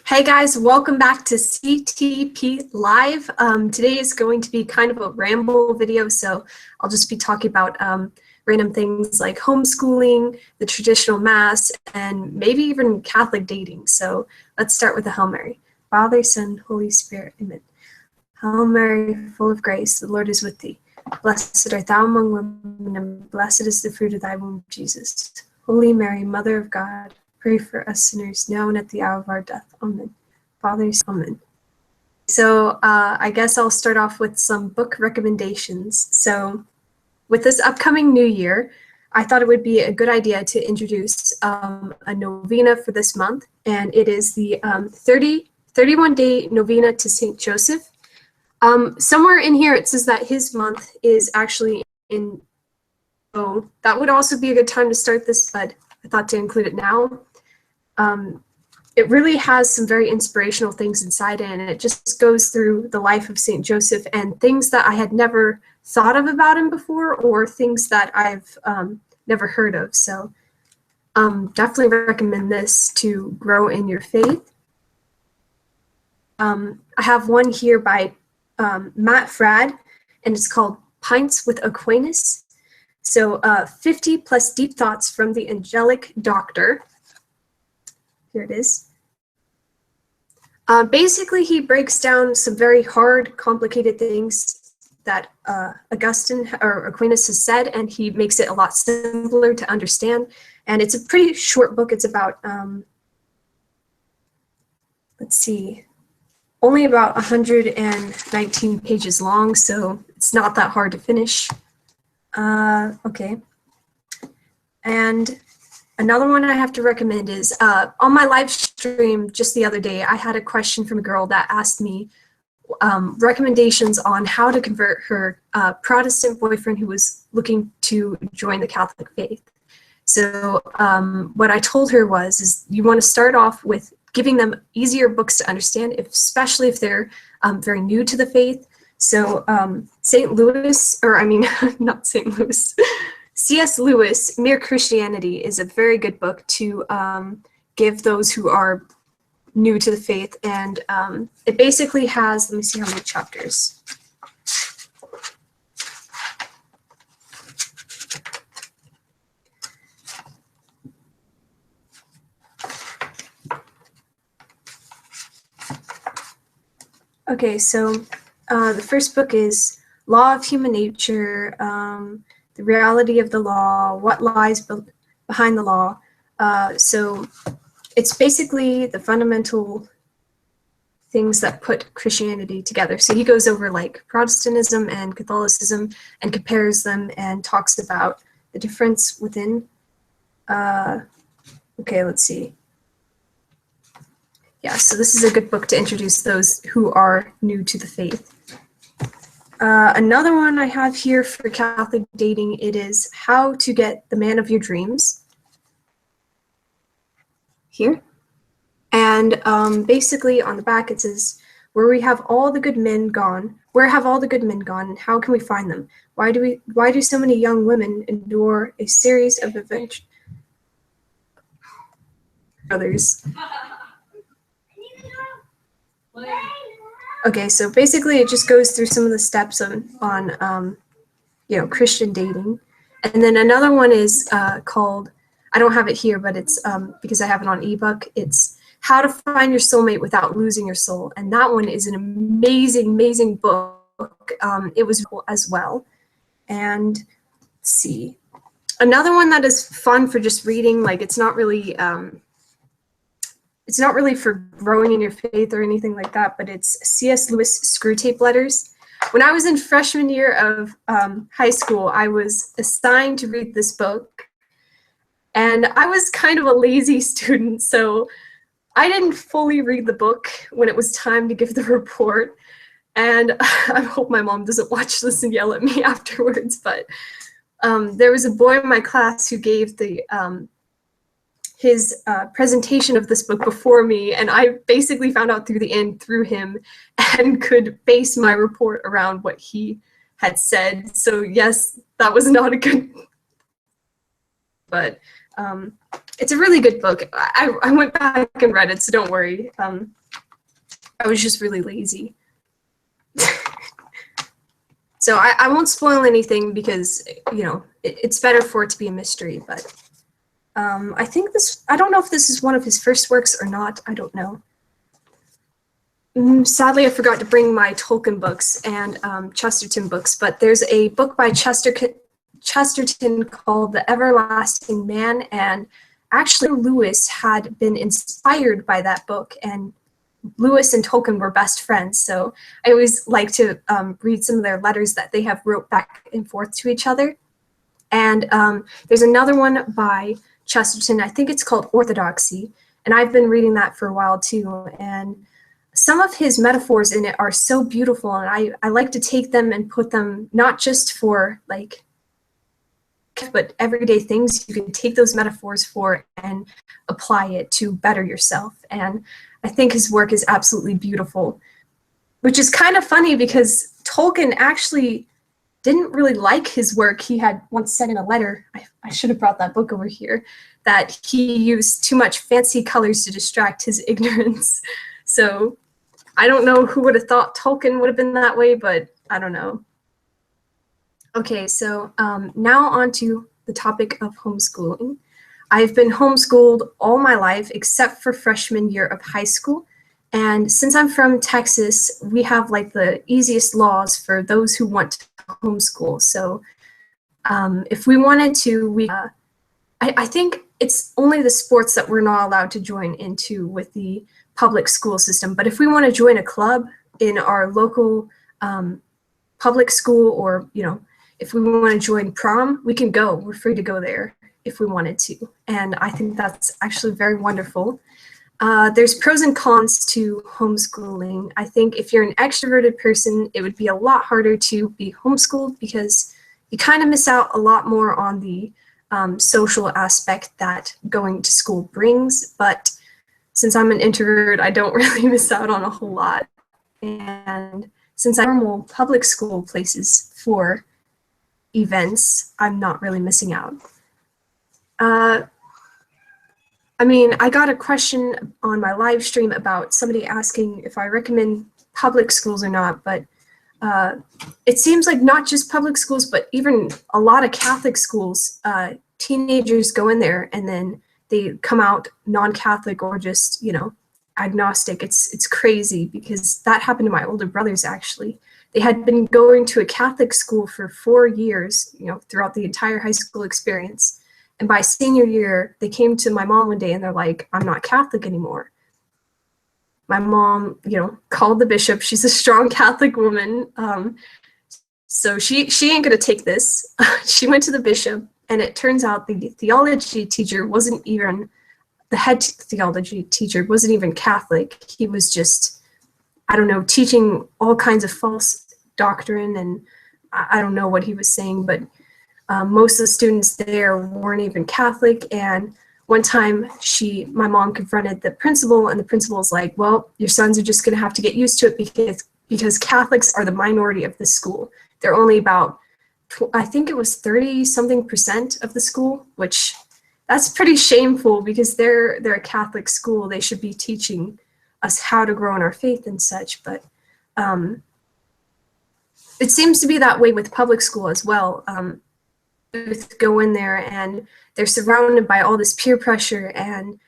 Hey guys, welcome back to CTP Live. Today is going to be kind of a ramble video, so I'll just be talking about random things like homeschooling, the traditional Mass, and maybe even Catholic dating. So let's start with the Hail Mary. Father, Son, Holy Spirit, Amen. Hail Mary, full of grace, the Lord is with thee. Blessed art thou among women, and blessed is the fruit of thy womb, Jesus. Holy Mary, Mother of God, pray for us sinners now and at the hour of our death. Amen. Father, Amen. So I guess I'll start off with some book recommendations. So with this upcoming new year, I thought it would be a good idea to introduce a novena for this month. And it is the 31-day novena to St. Joseph. Somewhere in here it says that his month is actually in, so that would also be a good time to start this, but I thought to include it now. It really has some very inspirational things inside it, and it just goes through the life of St. Joseph and things that I had never thought of about him before, or things that I've never heard of. So definitely recommend this to grow in your faith. I have one here by Matt Fradd, and it's called Pints with Aquinas. So 50 plus deep thoughts from the angelic doctor. Here it is. Basically, he breaks down some very hard, complicated things that Augustine or Aquinas has said, and he makes it a lot simpler to understand. And it's a pretty short book. It's about, let's see, only about 119 pages long, so it's not that hard to finish. Okay. And another one I have to recommend is on my live stream just the other day, I had a question from a girl that asked me recommendations on how to convert her Protestant boyfriend who was looking to join the Catholic faith. So what I told her is you want to start off with giving them easier books to understand, especially if they're very new to the faith. So St. Louis, or I mean, not St. Louis, C.S. Lewis, Mere Christianity is a very good book to give those who are new to the faith. And it basically has, let me see how many chapters. Okay, so the first book is Law of Human Nature, the reality of the law, what lies behind the law. So it's basically the fundamental things that put Christianity together. So he goes over like Protestantism and Catholicism and compares them and talks about the difference within. Okay, let's see. Yeah, so this is a good book to introduce those who are new to the faith. Another one I have here for Catholic dating, it is How to Get the Man of Your Dreams. Here. And basically on the back it says, where have all the good men gone, and how can we find them? Why do so many young women endure a series of adventures? Others. Okay, so basically it just goes through some of the steps on Christian dating. And then another one is called, I don't have it here, but it's because I have it on ebook. It's How to Find Your Soulmate Without Losing Your Soul. And that one is an amazing, amazing book. It was as well. And let's see. Another one that is fun for just reading, like it's not really for growing in your faith or anything like that, but it's C.S. Lewis Screwtape Letters. When I was in freshman year of high school, I was assigned to read this book, and I was kind of a lazy student, so I didn't fully read the book when it was time to give the report, and I hope my mom doesn't watch this and yell at me afterwards, but there was a boy in my class who gave his presentation of this book before me, and I basically found out through the end through him and could base my report around what he had said. So yes, that was not a good, but It's a really good book. I went back and read it, so don't worry. I was just really lazy. So I won't spoil anything because, you know, it's better for it to be a mystery, but I think I don't know if this is one of his first works or not. I don't know. Sadly, I forgot to bring my Tolkien books and Chesterton books, but there's a book by Chesterton called The Everlasting Man, and actually Lewis had been inspired by that book, and Lewis and Tolkien were best friends, so I always like to read some of their letters that they have wrote back and forth to each other. And there's another one by Chesterton, I think it's called Orthodoxy, and I've been reading that for a while too, and some of his metaphors in it are so beautiful, and I like to take them and put them not just for like, but everyday things you can take those metaphors for and apply it to better yourself. And I think his work is absolutely beautiful, which is kind of funny because Tolkien actually didn't really like his work. He had once said in a letter, I should have brought that book over here, that he used too much fancy colors to distract his ignorance. So I don't know who would have thought Tolkien would have been that way, but I don't know. Okay, so now on to the topic of homeschooling. I've been homeschooled all my life except for freshman year of high school. And since I'm from Texas, we have like the easiest laws for those who want to homeschool. So if we wanted to, I think it's only the sports that we're not allowed to join into with the public school system. But if we want to join a club in our local public school, or, you know, if we want to join prom, we can go. We're free to go there if we wanted to. And I think that's actually very wonderful. There's pros and cons to homeschooling. I think if you're an extroverted person, it would be a lot harder to be homeschooled because you kind of miss out a lot more on the social aspect that going to school brings. But since I'm an introvert, I don't really miss out on a whole lot. And since I'm normal public school places for events, I'm not really missing out. I mean, I got a question on my live stream about somebody asking if I recommend public schools or not, but it seems like not just public schools, but even a lot of Catholic schools, teenagers go in there and then they come out non-Catholic or just, you know, agnostic. It's crazy because that happened to my older brothers actually. They had been going to a Catholic school for 4 years, you know, throughout the entire high school experience. And by senior year, they came to my mom one day and they're like, I'm not Catholic anymore. My mom, you know, called the bishop. She's a strong Catholic woman. So she ain't gonna take this. She went to the bishop, and it turns out the theology teacher wasn't even, the head theology teacher wasn't even Catholic. He was just, I don't know, teaching all kinds of false doctrine, and I don't know what he was saying, but most of the students there weren't even Catholic. And one time my mom confronted the principal, and the principal was like, well, your sons are just gonna have to get used to it because Catholics are the minority of this school. They're only about, I think it was 30-something% of the school, which that's pretty shameful because they're a Catholic school. They should be teaching us how to grow in our faith and such, but it seems to be that way with public school as well. Go in there and they're surrounded by all this peer pressure and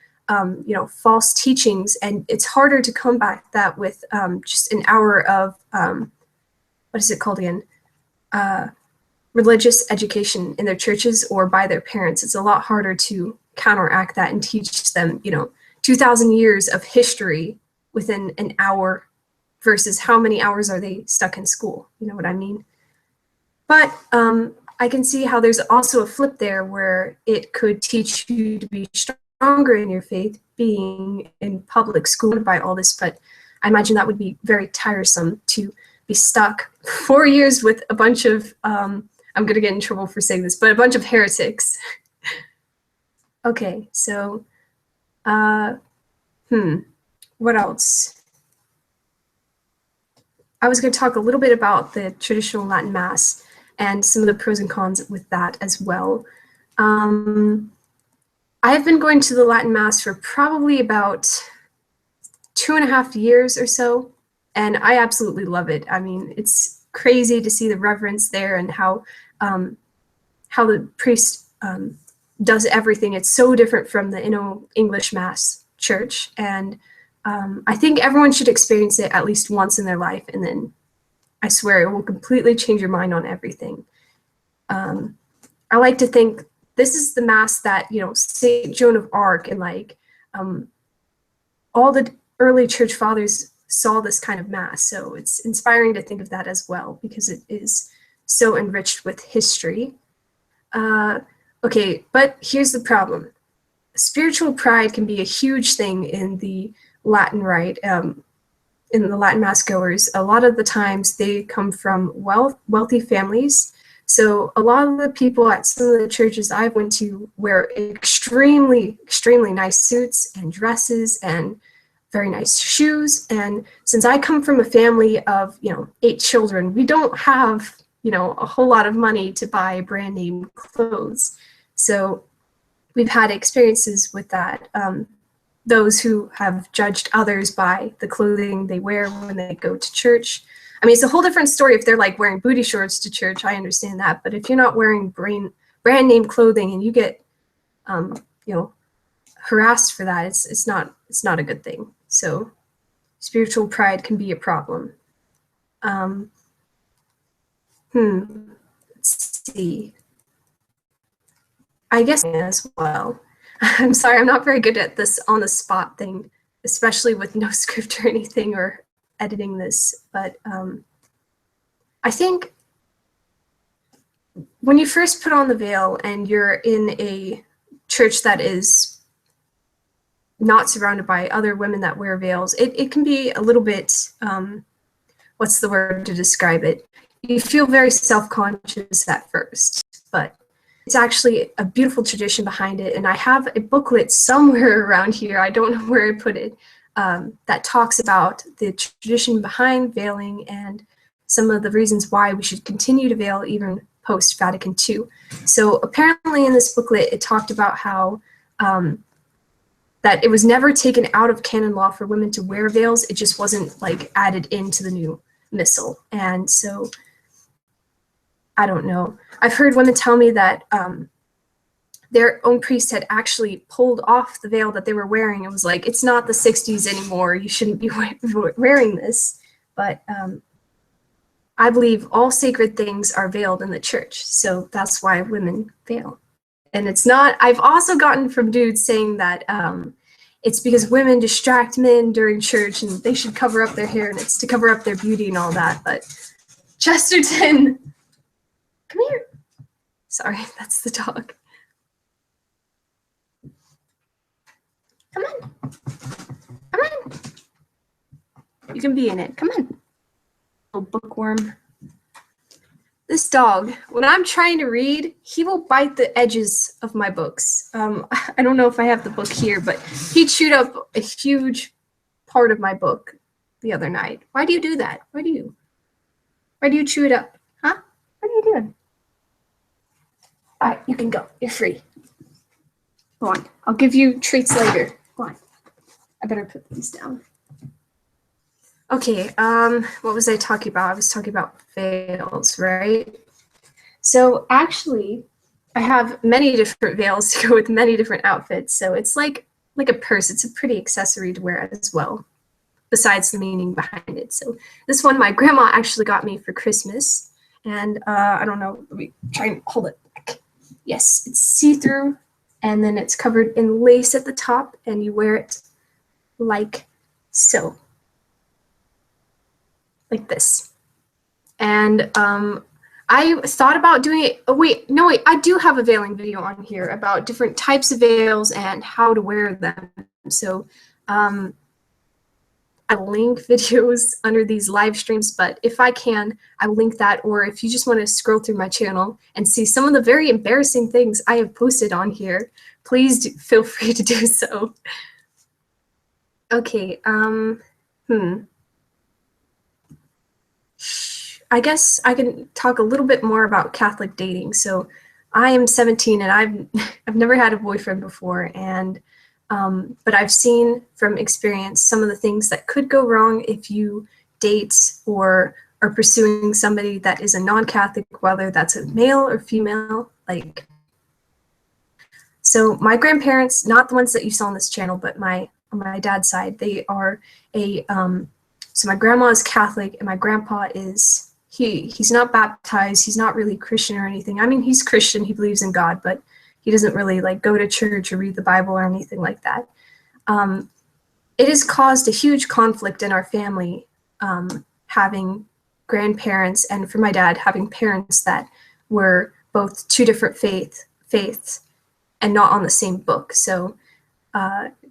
you know, false teachings, and it's harder to combat that with just an hour of what is it called again? Religious education in their churches or by their parents. It's a lot harder to counteract that and teach them, you know, 2,000 years of history within an hour versus how many hours are they stuck in school? You know what I mean? But I can see how there's also a flip there where it could teach you to be stronger in your faith being in public school by all this, but I imagine that would be very tiresome to be stuck 4 years with a bunch of, I'm gonna get in trouble for saying this, but a bunch of heretics. Okay, so, what else? I was gonna talk a little bit about the traditional Latin Mass and some of the pros and cons with that as well. I have been going to the Latin Mass for probably about 2.5 years or so, and I absolutely love it. I mean, it's crazy to see the reverence there and how the priest does everything. It's so different from the English Mass church, and I think everyone should experience it at least once in their life, and then I swear it will completely change your mind on everything. I like to think this is the Mass that, St. Joan of Arc and all the early church fathers saw this kind of Mass. So it's inspiring to think of that as well, because it is so enriched with history. Okay, but here's the problem. Spiritual pride can be a huge thing in the Latin rite, in the Latin Mass goers. A lot of the times they come from wealthy families. So a lot of the people at some of the churches I've went to wear extremely, extremely nice suits and dresses and very nice shoes. And since I come from a family of, 8 children, we don't have, a whole lot of money to buy brand name clothes. So we've had experiences with that. Those who have judged others by the clothing they wear when they go to church. I mean, it's a whole different story if they're like wearing booty shorts to church. I understand that. But if you're not wearing brand name clothing and you get, harassed for that, it's not a good thing. So spiritual pride can be a problem. Let's see. I guess as well. I'm sorry, I'm not very good at this on the spot thing, especially with no script or anything or editing this. But I think when you first put on the veil and you're in a church that is not surrounded by other women that wear veils, it can be a little bit, what's the word to describe it? You feel very self-conscious at first, but it's actually a beautiful tradition behind it. And I have a booklet somewhere around here, I don't know where I put it, that talks about the tradition behind veiling and some of the reasons why we should continue to veil even post-Vatican II. So apparently in this booklet, it talked about how that it was never taken out of canon law for women to wear veils. It just wasn't added into the new missal. And so I don't know. I've heard women tell me that their own priest had actually pulled off the veil that they were wearing. It was like, it's not the 60s anymore. You shouldn't be wearing this. But I believe all sacred things are veiled in the church. So that's why women veil. And it's not, I've also gotten from dudes saying that it's because women distract men during church and they should cover up their hair and it's to cover up their beauty and all that. But Chesterton, come here. Sorry, that's the dog. Come on. Come on. You can be in it. Come on. Little bookworm. This dog, when I'm trying to read, he will bite the edges of my books. I don't know if I have the book here, but he chewed up a huge part of my book the other night. Why do you do that? Why do you chew it up? Huh? What are you doing? All right, you can go. You're free. Go on. I'll give you treats later. Go on. I better put these down. Okay, what was I talking about? I was talking about veils, right? So actually, I have many different veils to go with many different outfits. So it's like a purse. It's a pretty accessory to wear as well, besides the meaning behind it. So this one my grandma actually got me for Christmas. And I don't know, let me try and hold it back. Yes, it's see-through, and then it's covered in lace at the top, and you wear it like so. Like this. And I thought about doing it. Oh, wait, I do have a veiling video on here about different types of veils and how to wear them. So I link videos under these live streams, but if I can, I will link that. Or if you just want to scroll through my channel and see some of the very embarrassing things I have posted on here, please feel free to do so. Okay, I guess I can talk a little bit more about Catholic dating. So I am 17 and I've never had a boyfriend before, and but I've seen from experience some of the things that could go wrong if you date or are pursuing somebody that is a non-Catholic, whether that's a male or female. Like, so my grandparents, not the ones that you saw on this channel, but on my dad's side, they are so my grandma is Catholic and my grandpa is, he's not baptized, he's not really Christian or anything. I mean, he's Christian, he believes in God, but he doesn't really like go to church or read the Bible or anything like that. It has caused a huge conflict in our family, having grandparents, and for my dad, having parents that were both two different faiths and not on the same book. So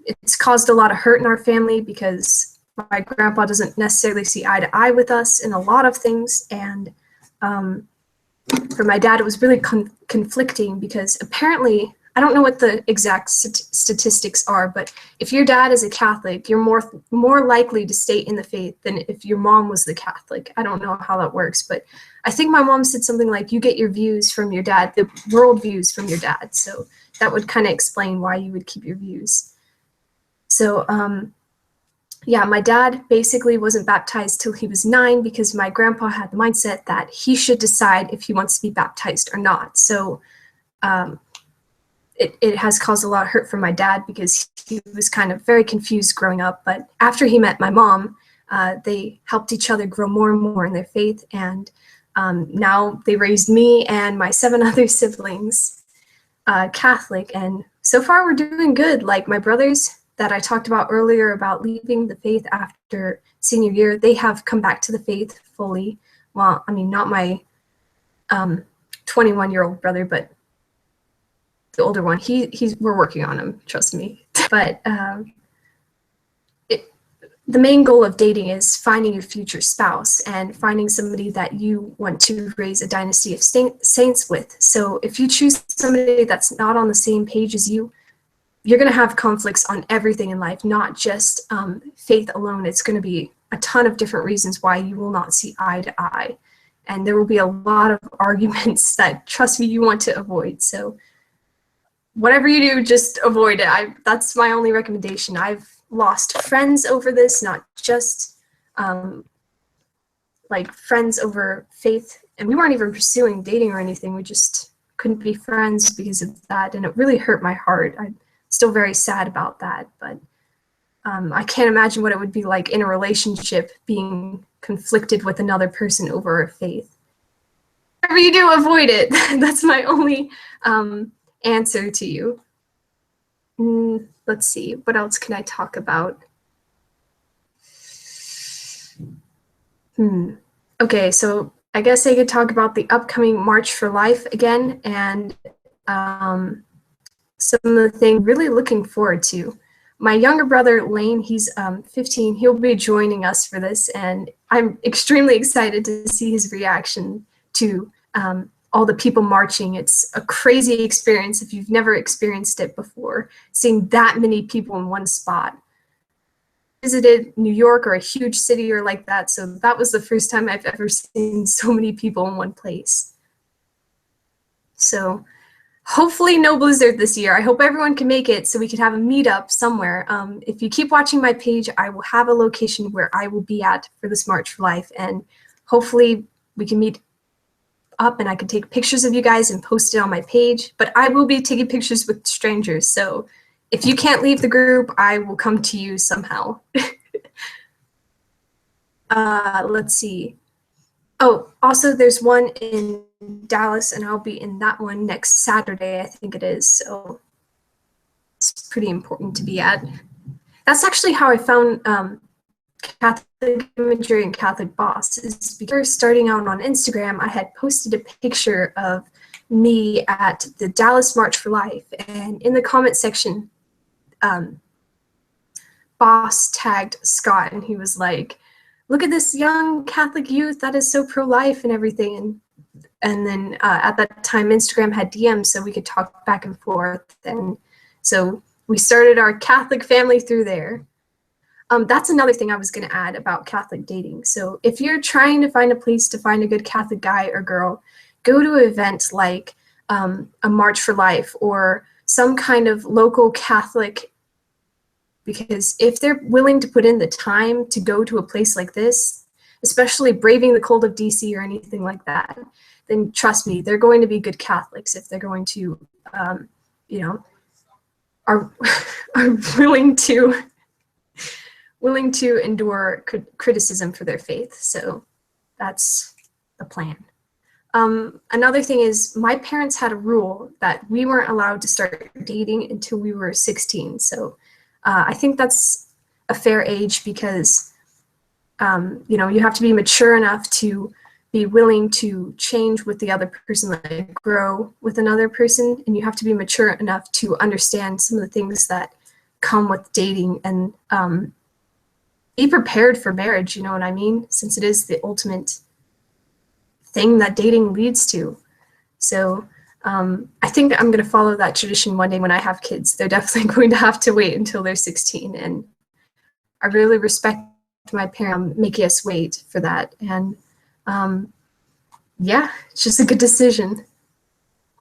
it's caused a lot of hurt in our family because my grandpa doesn't necessarily see eye to eye with us in a lot of things. And for my dad, it was really conflicting because apparently, I don't know what the exact statistics are, but if your dad is a Catholic, you're more likely to stay in the faith than if your mom was the Catholic. I don't know how that works, but I think my mom said something like, you get your views from your dad, the world views from your dad. So that would kind of explain why you would keep your views. So yeah, my dad basically wasn't baptized till he was 9 because my grandpa had the mindset that he should decide if he wants to be baptized or not. So it has caused a lot of hurt for my dad because he was kind of very confused growing up. But after he met my mom, they helped each other grow more and more in their faith. And now they raised me and my 7 other siblings Catholic. And so far we're doing good. Like my brothers that I talked about earlier about leaving the faith after senior year, they have come back to the faith fully. Well, I mean, not my 21-year-old brother, but the older one. We're working on him, trust me. But the main goal of dating is finding your future spouse and finding somebody that you want to raise a dynasty of saints with. So if you choose somebody that's not on the same page as you, you're going to have conflicts on everything in life, not just faith alone. It's going to be a ton of different reasons why you will not see eye to eye. And there will be a lot of arguments that, trust me, you want to avoid. So whatever you do, just avoid it. That's my only recommendation. I've lost friends over this, not just like friends over faith. And we weren't even pursuing dating or anything. We just couldn't be friends because of that. And it really hurt my heart. I'm still very sad about that. But I can't imagine what it would be like in a relationship being conflicted with another person over a faith. Whatever you do, avoid it. That's my only answer to you. Let's see, what else can I talk about? Okay, so I guess I could talk about the upcoming March for Life again, and some of the things really looking forward to. My younger brother, Lane, he's 15. He'll be joining us for this, and I'm extremely excited to see his reaction to all the people marching. It's a crazy experience if you've never experienced it before, seeing that many people in one spot. Visited New York or a huge city or like that, so that was the first time I've ever seen so many people in one place. So hopefully no blizzard this year. I hope everyone can make it so we could have a meetup somewhere. If you keep watching my page, I will have a location where I will be at for this March for Life, and hopefully we can meet up and I can take pictures of you guys and post it on my page. But I will be taking pictures with strangers, so if you can't leave the group, I will come to you somehow. Let's see. Oh, also there's one in Dallas, and I'll be in that one next Saturday, I think it is. So it's pretty important to be at. That's actually how I found Catholic Imagery and Catholic Boss. Is because starting out on Instagram, I had posted a picture of me at the Dallas March for Life, and in the comment section, Boss tagged Scott, and he was like, look at this young Catholic youth that is so pro-life and everything. And then at that time, Instagram had DMs, so we could talk back and forth. And so we started our Catholic family through there. That's another thing I was going to add about Catholic dating. So if you're trying to find a place to find a good Catholic guy or girl, go to an event like a March for Life or some kind of local Catholic, because if they're willing to put in the time to go to a place like this, especially braving the cold of DC or anything like that, then trust me, they're going to be good Catholics if they're going to, you know, are willing to endure criticism for their faith. So that's the plan. Another thing is my parents had a rule that we weren't allowed to start dating until we were 16. So I think that's a fair age because, you know, you have to be mature enough to be willing to change with the other person, like grow with another person, and you have to be mature enough to understand some of the things that come with dating and be prepared for marriage, you know what I mean? Since it is the ultimate thing that dating leads to. So I think I'm going to follow that tradition one day when I have kids. They're definitely going to have to wait until they're 16, and I really respect my parents making us wait for that. And yeah, it's just a good decision.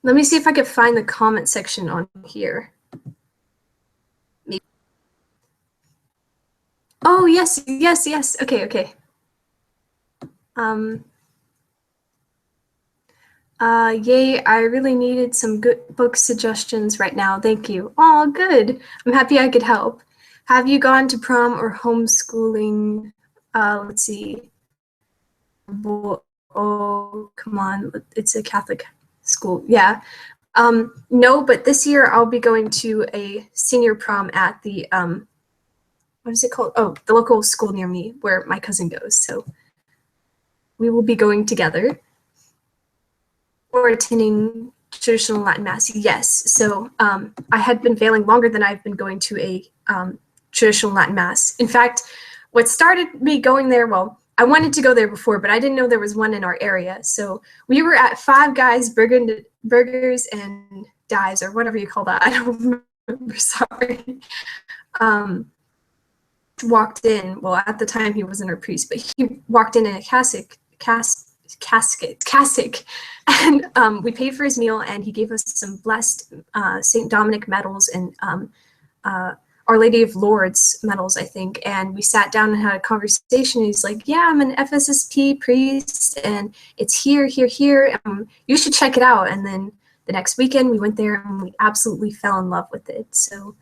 Let me see if I can find the comment section on here. Maybe. Oh, yes. Okay. Yay, I really needed some good book suggestions right now. Thank you. Oh, good. I'm happy I could help. Have you gone to prom or homeschooling? Let's see. Oh, come on. It's a Catholic school. Yeah. No, but this year I'll be going to a senior prom at the, what is it called? Oh, the local school near me where my cousin goes. So we will be going together. Or attending traditional Latin Mass, yes. So I had been veiling longer than I've been going to a traditional Latin Mass. In fact, what started me going there, well, I wanted to go there before, but I didn't know there was one in our area. So we were at Five Guys Burgers and Dives, or whatever you call that. I don't remember, sorry. Walked in, well, at the time he wasn't a priest, but he walked in a cassock, and we paid for his meal, and he gave us some blessed St. Dominic medals and Our Lady of Lourdes medals, I think. And we sat down and had a conversation. He's like, yeah, I'm an FSSP priest, and it's here. You should check it out. And then the next weekend we went there and we absolutely fell in love with it. So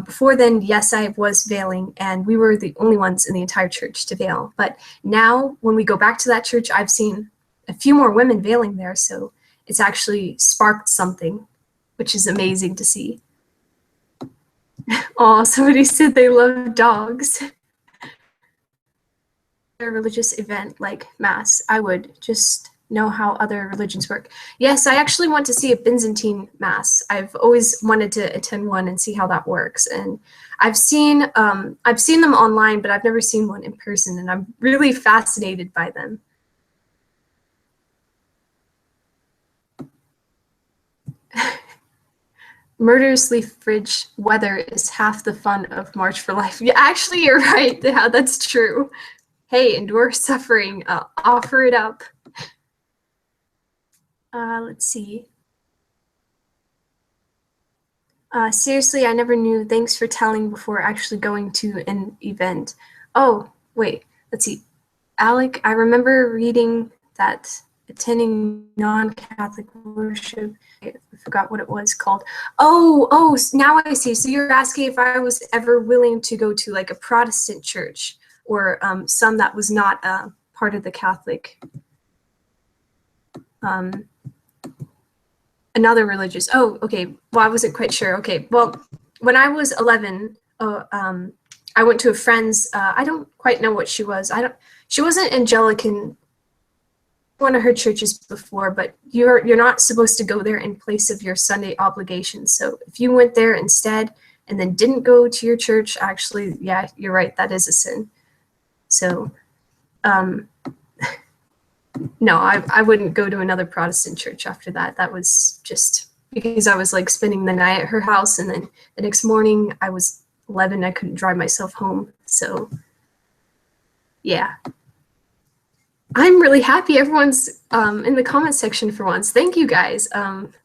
before then, yes, I was veiling, and we were the only ones in the entire church to veil. But now, when we go back to that church, I've seen a few more women veiling there, so it's actually sparked something, which is amazing to see. Oh, somebody said they love dogs. A religious event like Mass, I would just know how other religions work. Yes, I actually want to see a Byzantine Mass. I've always wanted to attend one and see how that works. And I've seen them online, but I've never seen one in person, and I'm really fascinated by them. Murderously fridge weather is half the fun of March for Life. Yeah, actually, you're right. Yeah, that's true. Hey, endure suffering. Offer it up. Let's see. Seriously, I never knew. Thanks for telling before actually going to an event. Oh, wait. Let's see. Alec, I remember reading that attending non-Catholic worship, I forgot what it was called. Oh, now I see. So you're asking if I was ever willing to go to like a Protestant church or some that was not part of the Catholic, another religious. Oh, okay. Well, I wasn't quite sure. Okay. Well, when I was 11, I went to a friend's, I don't quite know what she was. She wasn't Anglican, one of her churches before, but you're not supposed to go there in place of your Sunday obligations. So if you went there instead and then didn't go to your church, actually, yeah, you're right, that is a sin. So no, I wouldn't go to another Protestant church after that. That was just because I was like spending the night at her house, and then the next morning I was 11, I couldn't drive myself home. So yeah. I'm really happy everyone's in the comment section for once. Thank you guys.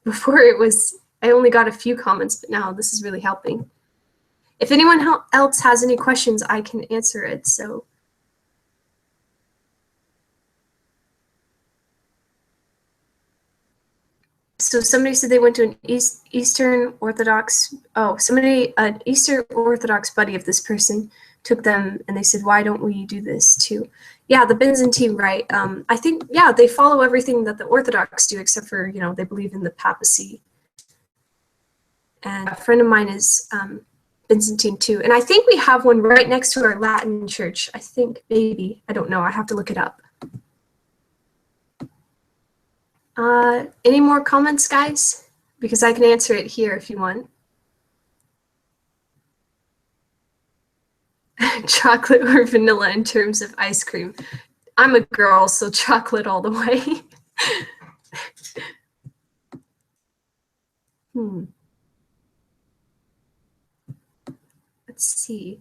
Before I only got a few comments, but now this is really helping. If anyone else has any questions, I can answer it. So somebody said they went to an Eastern Orthodox, an Eastern Orthodox buddy of this person took them and they said, why don't we do this too? Yeah, the Byzantine Rite. I think, yeah, they follow everything that the Orthodox do, except for, they believe in the papacy. And a friend of mine is Byzantine too. And I think we have one right next to our Latin church. I think, maybe. I don't know. I have to look it up. Any more comments, guys? Because I can answer it here if you want. Chocolate or vanilla in terms of ice cream? I'm a girl, so chocolate all the way. Let's see.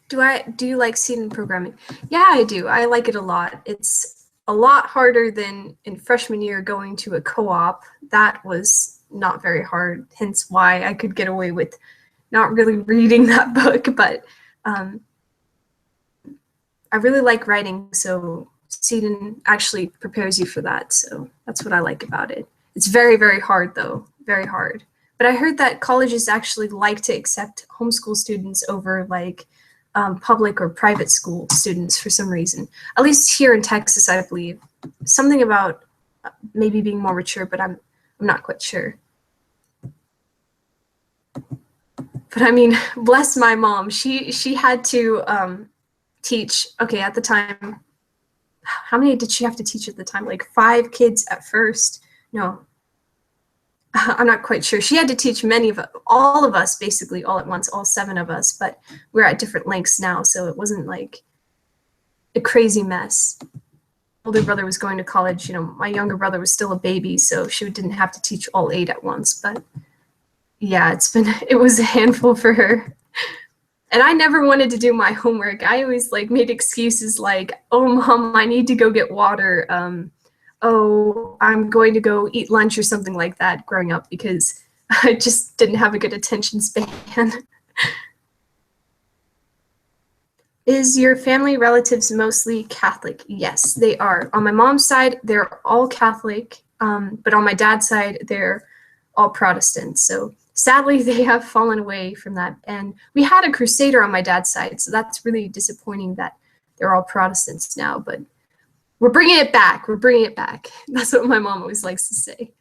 Do you like student programming? Yeah, I do. I like it a lot. It's a lot harder than in freshman year going to a co-op. That was not very hard, hence why I could get away with not really reading that book, but I really like writing, so student actually prepares you for that, so that's what I like about it. It's very, very hard though, very hard. But I heard that colleges actually like to accept homeschool students over like public or private school students for some reason. At least here in Texas, I believe. Something about maybe being more mature, but I'm not quite sure. But I mean, bless my mom. She had to teach, okay, at the time, how many did she have to teach at the time? Like 5 kids at first? No, I'm not quite sure. She had to teach all of us basically all at once, all 7 of us, but we're at different lengths now, so it wasn't like a crazy mess. Older brother was going to college, my younger brother was still a baby, so she didn't have to teach all 8 at once, but yeah, it was a handful for her. And I never wanted to do my homework. I always like made excuses like, oh mom, I need to go get water. Oh, I'm going to go eat lunch or something like that growing up because I just didn't have a good attention span. Is your family relatives mostly Catholic? Yes, they are. On my mom's side, they're all Catholic, but on my dad's side, they're all Protestant. So sadly, they have fallen away from that. And we had a crusader on my dad's side, so that's really disappointing that they're all Protestants now, but we're bringing it back. We're bringing it back. That's what my mom always likes to say.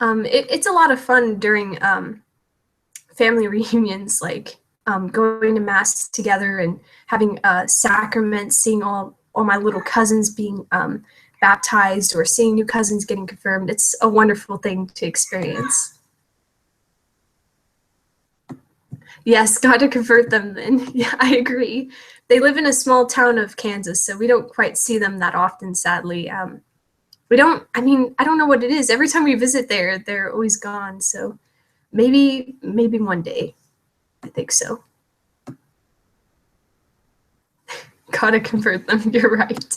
It's a lot of fun during family reunions, like going to Mass together and having sacraments, seeing all my little cousins being baptized or seeing new cousins getting confirmed. It's a wonderful thing to experience. Yes, got to convert them then. Yeah, I agree. They live in a small town of Kansas, so we don't quite see them that often, sadly. I don't know what it is. Every time we visit there, they're always gone. So maybe one day. I think so. Gotta convert them. You're right.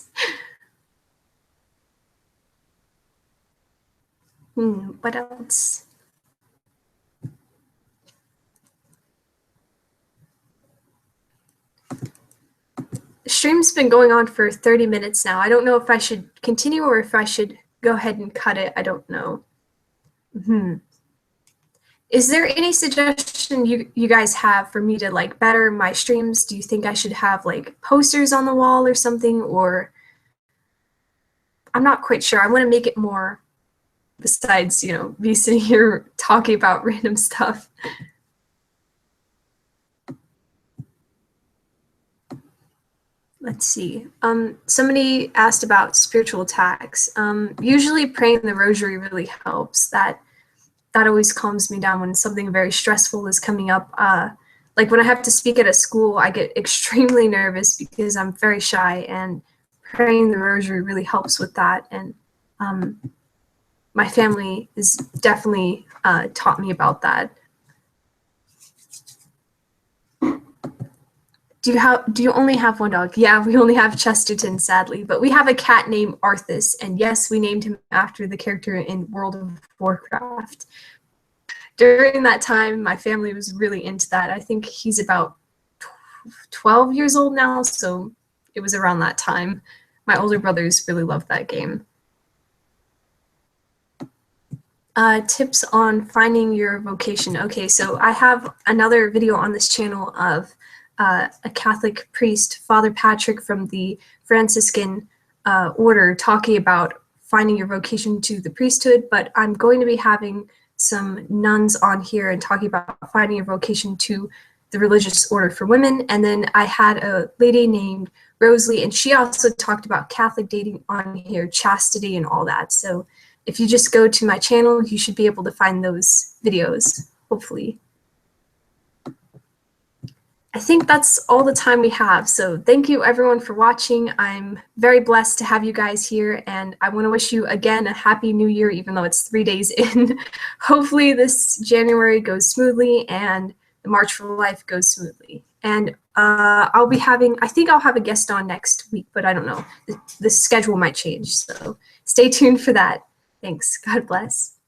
What else? The stream's been going on for 30 minutes now. I don't know if I should continue or if I should go ahead and cut it. I don't know. Is there any suggestion you guys have for me to like better my streams? Do you think I should have like posters on the wall or something? Or I'm not quite sure. I want to make it more besides, me sitting here talking about random stuff. Let's see. Somebody asked about spiritual attacks. Usually praying the rosary really helps. That always calms me down when something very stressful is coming up. Like when I have to speak at a school, I get extremely nervous because I'm very shy, and praying the rosary really helps with that. And my family has definitely taught me about that. Do you only have one dog? Yeah, we only have Chesterton, sadly, but we have a cat named Arthas, and yes, we named him after the character in World of Warcraft. During that time, my family was really into that. I think he's about 12 years old now, so it was around that time. My older brothers really loved that game. Tips on finding your vocation. Okay, so I have another video on this channel of a Catholic priest, Father Patrick from the Franciscan order, talking about finding your vocation to the priesthood, but I'm going to be having some nuns on here and talking about finding your vocation to the religious order for women. And then I had a lady named Rosalie, and she also talked about Catholic dating on here, chastity and all that. So if you just go to my channel, you should be able to find those videos, hopefully. I think that's all the time we have. So thank you everyone for watching. I'm very blessed to have you guys here, and I want to wish you again a happy new year, even though it's 3 days in. Hopefully this January goes smoothly and the March for Life goes smoothly. And I'll be having, I think I'll have a guest on next week, but I don't know. The schedule might change, so stay tuned for that. Thanks. God bless.